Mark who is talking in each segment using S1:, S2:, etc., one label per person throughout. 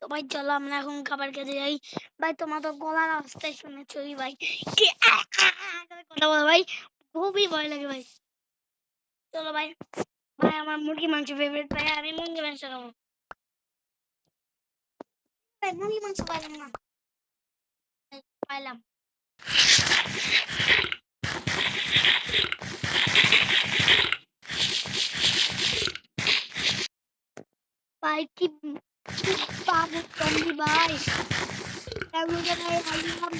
S1: তো ভাই চলো আমরা এখন খাবার খেতে যাই। ভাই তোমার তো গলার আওয়াজটাই শুনেছই ভাই। কি করে কথা বলো ভাই। খুবই ভয় লাগে ভাই। চলো ভাই। ভাই আমার মুরগি মাংস ফেভারিট ভাই। আমি মুরগি মাংস খাবো। ভাই মুরগি মাংস পাইলাম না। পাইলাম। ভাই কি পাবো জলদি ভাই। কেমন ভাই আইলাম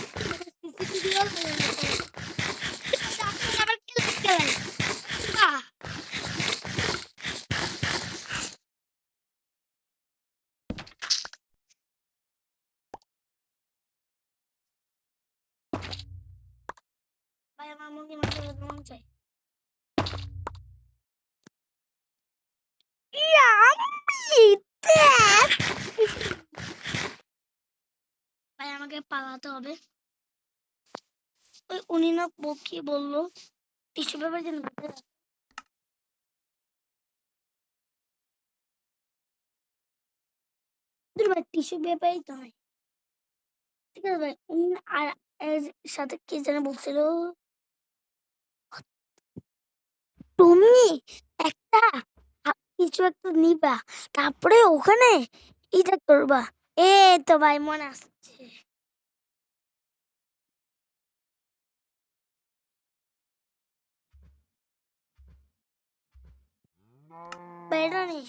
S1: সিসিটিভিও লাগে আবার কি লাগছে ভাই। ভাই আমার মুরগি মাংস খেতে মন চাই। ইয়াম্মি দ্যাট ভাই আমাকে পালাতে হবে। ওই উনি না কি বললো টিস্যু পেপার যেন হাতে রাখে। দূর ভাই টিস্যু পেপারই তো নাই। ঠিক আছে ভাই উনি আর এর সাথে কি যেন বলছিল তুমি একটা কিছু একটা নিবা তারপরে ওখানে এটা করবা। এই তো ভাই মনে আসছে। ভাই এটা নেই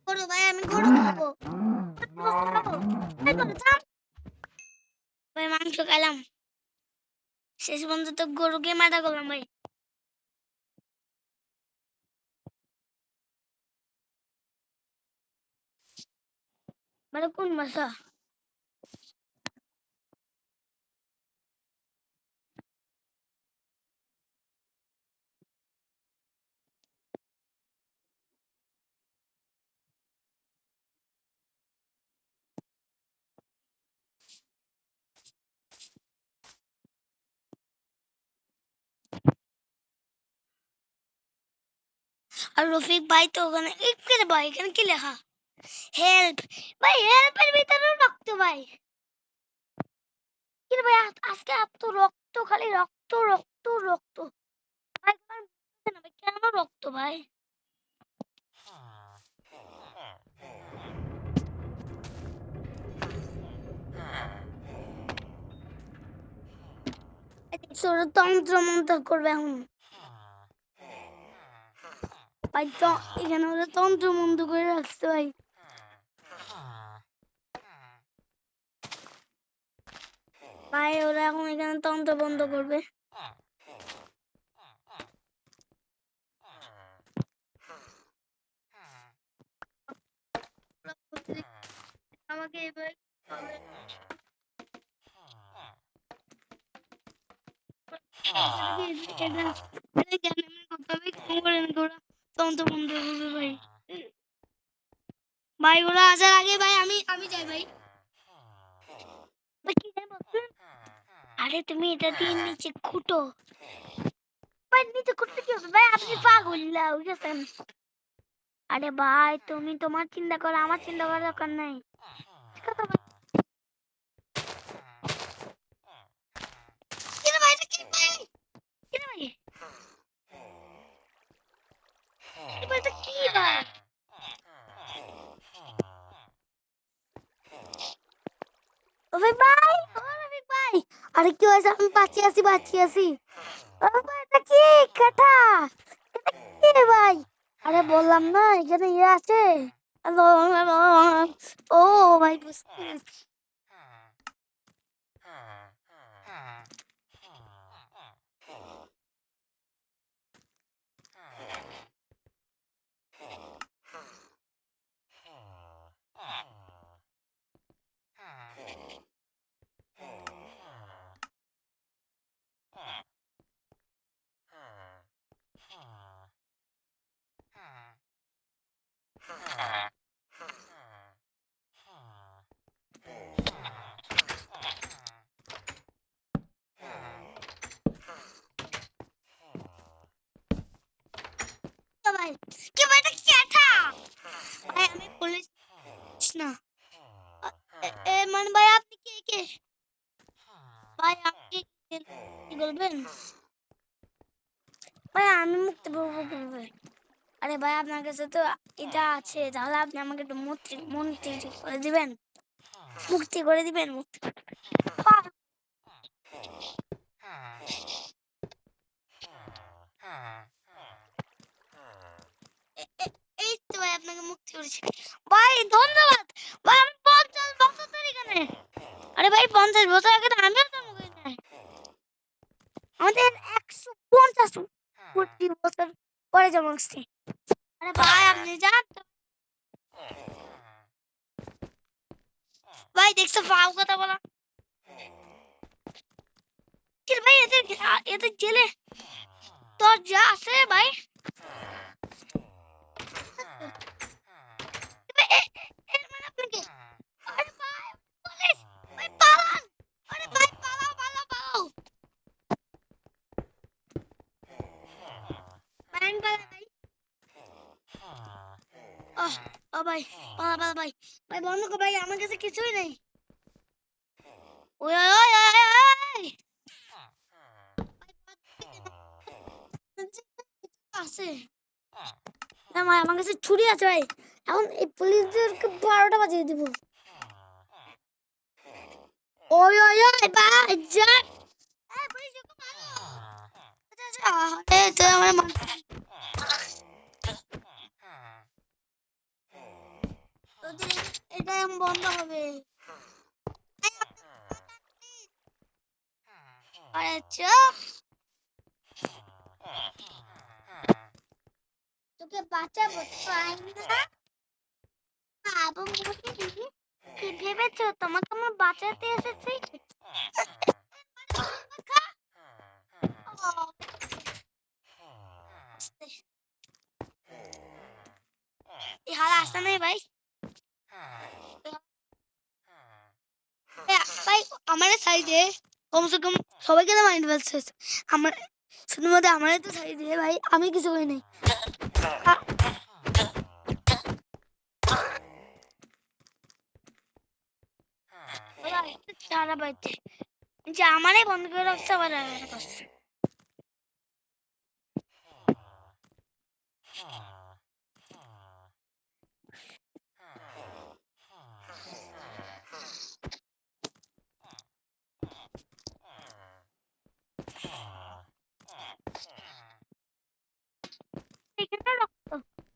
S1: গরু ভাই আমি গরু খাবো। গোস্ত খাবো। এই গরু থাম। ভাই মাংস খাইলাম। শেষ পর্যন্ত তো গরুকে মাথা করলাম ভাই। মানে কোন ভাষা? আর রফিক ভাই তো ওখানে এখানে ভাই এখানে কি লেখা হেল্প ভাই হেল্পের ভিতরে রক্ত ভাই। কি রে ভাই আজকে এত রক্ত খালি রক্ত রক্ত রক্ত ভাই আর বুঝতেছে না ভাই কেন রক্ত ভাই। ওরা তন্ত্র মন্ত্র করবে এখন ভাই তো এখানে ওরা তন্ত্র মন্ত্র করে রাখছে ভাই। ভাই ওরা এখন এখানে তন্ত্র বন্ধ করবে। আমাকে এবার ভাই ওরা আসার আগে ভাই আমি যাই ভাই। কি জানি বলছেন? আরে তুমি এটা দিয়ে নিচে খুঁটো। ভাই নিচে খুঁটতে কি হবে ভাই আপনি পাগল হয়ে গেছেন। আরে ভাই তুমি তোমার চিন্তা করো আমার চিন্তা করার দরকার নাই। ঠিক আছে ভাই। কি রে ভাই এটা কি ভাই? কি রে ভাই? এটা কি ভাই? রফিক ভাই ও রফিক ভাই আরে কি হয়েছে আমি বাঁচিয়ে আছি। ও ভাই এটা কি কাটা এটা কি রে ভাই? আরে বললাম না এখানে ইয়ে আছে। হ্যালো ও ভাই বুঝতে পেরেছি। ভাই কি ভাই এটা ভাই আমি পুলিশ না। মানে ভাই আপনি কে? ভাই আপনি কি বলবেন? ভাই আমি মুক্তি পাবো কিভাবে? আরে ভাই আপনার কাছে তো এটা আছে, তাহলে আপনি আমাকে একটু মন্ত্রী করে দিবেন, মুক্তি করে দিবেন, মুক্তি। এই তো ভাই আপনাকে মুক্তি করেছি ভাই, ধন্যবাদ ভাই। আমি 50 বছর ধরে এখানে। আরে ভাই 50 বছর আগে তো আমিও জন্ম করি নাই। আমাদের 150 কোটি বছর পরে জন্ম হচ্ছে। আরে ভাই আপনি যান তো। ভাই দেখছো ফাও কথা বলা। ভাই এদের জেলে দরজা আছে ভাই। এর মানে আপনি কি? আরে ভাই পুলিশ, ভাই পালান। আরে ভাই পালাও। ব্যাংক ভাই। ও ভাই পালা ভাই। ভাই বন্ধ কর ভাই, আমার কাছে কিছুই নেই। ওই ওই ওই ওই ওই। আছে না ভাই, আমার কাছে ছুরি আছে ভাই। এখন এই পুলিশদেরকে 12টা বাজিয়ে দিব। ওই ওই ওই ভাই যা। পুলিশ ওকে মারো। তো আমার তোদের এটা বন্ধ হবে। আরে চুপ। তোকে বাঁচাবো চাই না। বাবু কি ভেবেছো তোমাকে আমি বাঁচাতে এসেছি? এই হালা আসা নেই ভাই। ভাই আমার সাইডে কমসে কম সবাইকে তো মাইন্ড ফেলছে। আমার শুধুমাত্র আমারই তো সাইডে ভাই, আমি কিছু করি নাই। চারা বাইতে যে আমারই বন্ধ করে রাখছে আবার করছে। এখানে রক্ত।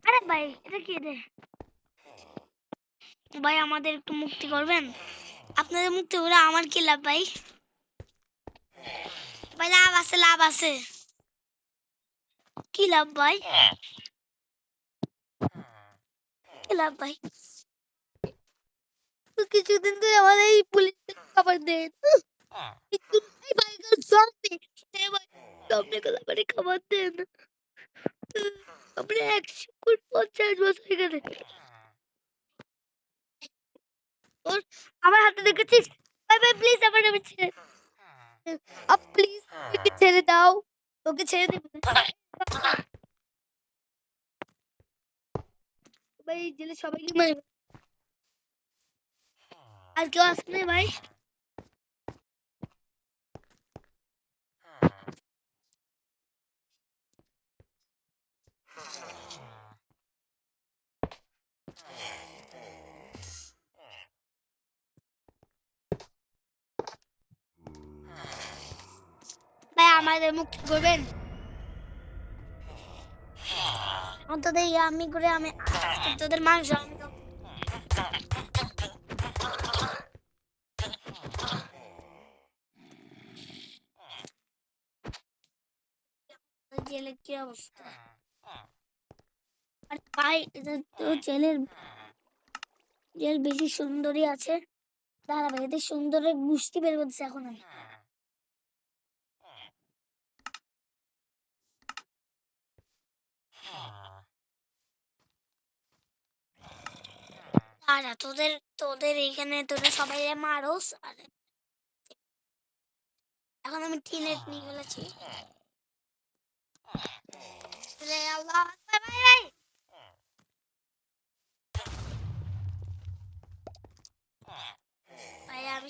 S1: আরে ভাই এটা কি রে? ভাই আমাদের একটু মুক্তি করবেন? আপনাদের মুক্তি করে আমার কি লাভ ভাই? ভাই লাভ আছে। কি লাভ ভাই? কি লাভ ভাই? কিছুদিন ধরে আমাদের এই পুলিশ খাবার দেন। এই ভাই জম্বি, ভাই জম্বি গুলো খাবার দেন। আমরা 150 বছর এখানে। ওর আমার হাতে দেখেছিস? ভাই ভাই প্লিজ আমার নামে ছেড়ে প্লিজ তোকে ছেড়ে দাও, তোকে ছেড়ে দেবে ভাই। জেলে সবাইকে মারবে। আর কেউ আসবে ভাই? ভাই আমাদের মুক্তি করবেন? অন্তত আমি করে আমি তোদের মাংস জেলে কি অবস্থা? আর ভাই তো জেল বেশি সুন্দরী আছে। দাঁড়া ভাই এদের সুন্দরের গুষ্টি বের করতেছে এখন আমি। দাঁড়া তোদের এইখানে তোরা সবাই মারোস। আর এখন আমি টিনেট নিয়ে ফেলেছি। আল্লাহ আকবার ভাই ভাই।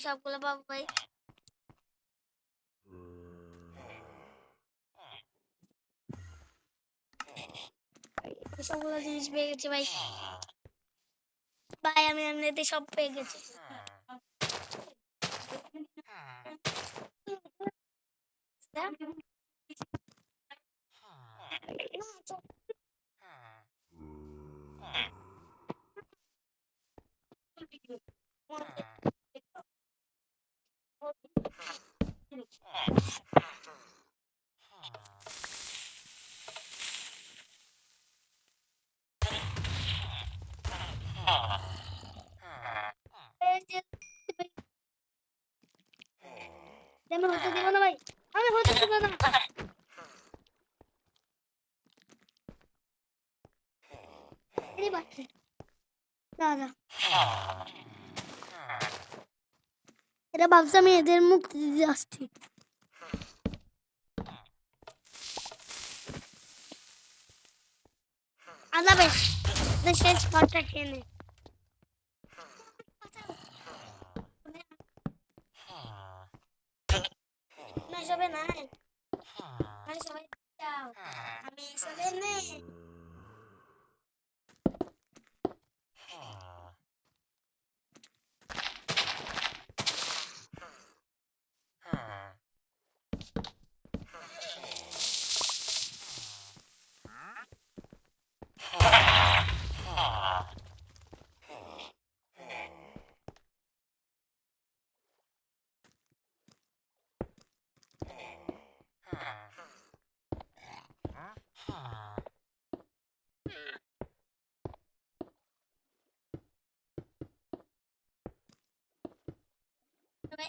S1: সবগুলো পাবো ভাই। সবগুলো জিনিস পেয়ে গেছি ভাই। ভাই আমি এমনিতে সব পেয়ে গেছি। আমি হতে দিব না ভাই, আমি হতে দিব না। দাদা এটা ভাবছি আমি এদের মুক্তি দিতে আসছি। আদা বেশ শেষ ঘরটা খেয়ে নে। না সবে নাই, আরে সবাই যাও, আমি সবে নেই।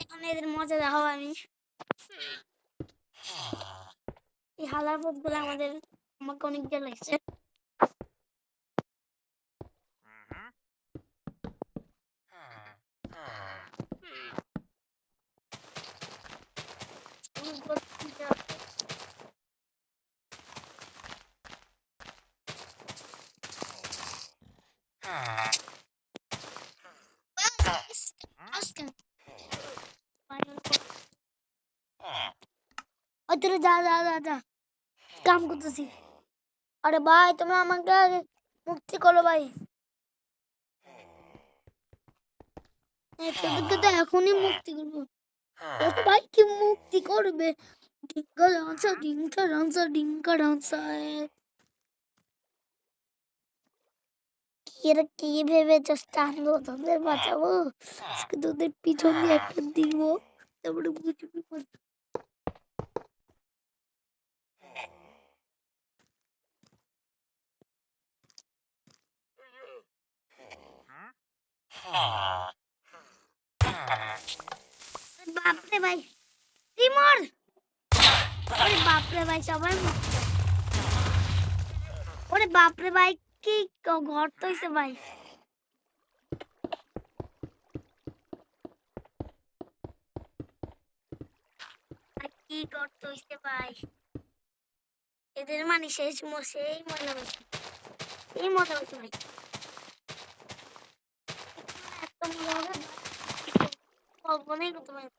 S1: এখন এদের মজা দেখাবো আমি। এই হালার পথগুলো আমাকে অনেক ভালো লাগছে। যা যা যা যা কাম করতেছি। আরে ভাই তোমরা আমাকে আগে মুক্তি করো ভাই। তোদেরকে তো এখনই মুক্তি করবো। ও ভাই কি মুক্তি করবে? ডিঙ্কা ডান্সা ডিঙ্কা ডান্সা ডিঙ্কা ডান্সা। এরা কি ভেবেছে স্টান্ড তোদের বাঁচাবো? আজকে তোদের পিছন দিয়ে একটা দিব, তারপরে বুঝবি। বাপরে ভাই রিমোর, ওরে বাপরে ভাই সবাই, ওরে বাপরে ভাই কি ঘর তো হইছে ভাই। কি করতে হইছে ভাই, এদের মানে শেষ সেই মজা হয়েছে, এই মজা হয়েছে ভাই। এত মজা হবে কল্পনাই করতে পারি।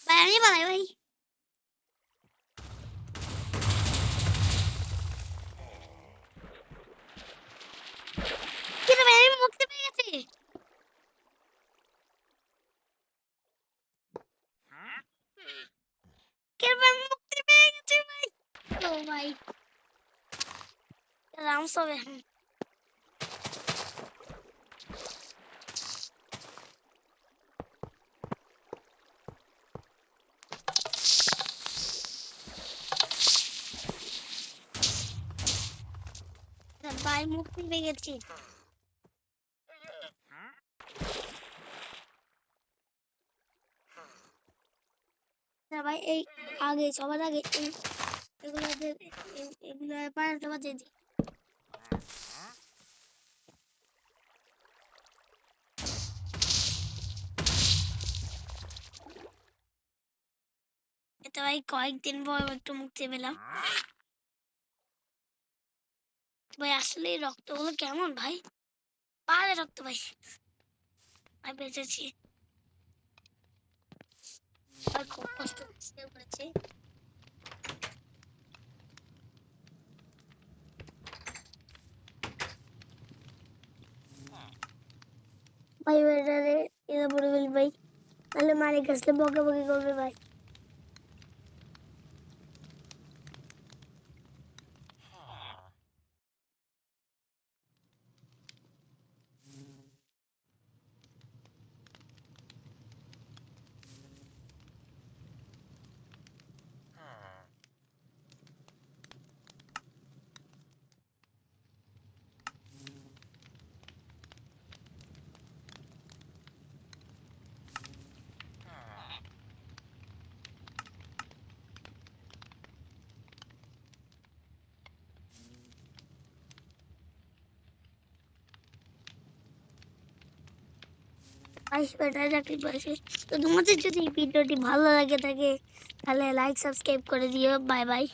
S1: ভাই আমি বানাই ভাই। কিন্তু ভাই আমি মুক্তি পেয়ে গেছি। কিন্তু আমি মুক্তি পেয়ে গেছি ভাই। ও ভাই রাম সবে ভাই মুক্তি পেয়ে গেছি। ভাই এই আগে সবার আগে এগুলো পাল্টা বাজে দিই। তো ভাই কয়েকদিন পর একটু মুক্তি পেলাম। ভাই আসলে এই রক্তগুলো কেমন ভাই? পাহাড়ের রক্ত ভাই। ভাই বেঁচেছি। ভাই খুব কষ্ট করেছি। ভাই এটারে এটা পড়ে ফেলি ভাই, তাহলে মালিক আসলে বকাবকি করবে ভাই। ভাই বেটা চাকরি পেয়েছি। তো তোমাদের যদি এই ভিডিওটি ভালো লাগে থাকে তাহলে লাইক সাবস্ক্রাইব করে দিও। Bye bye.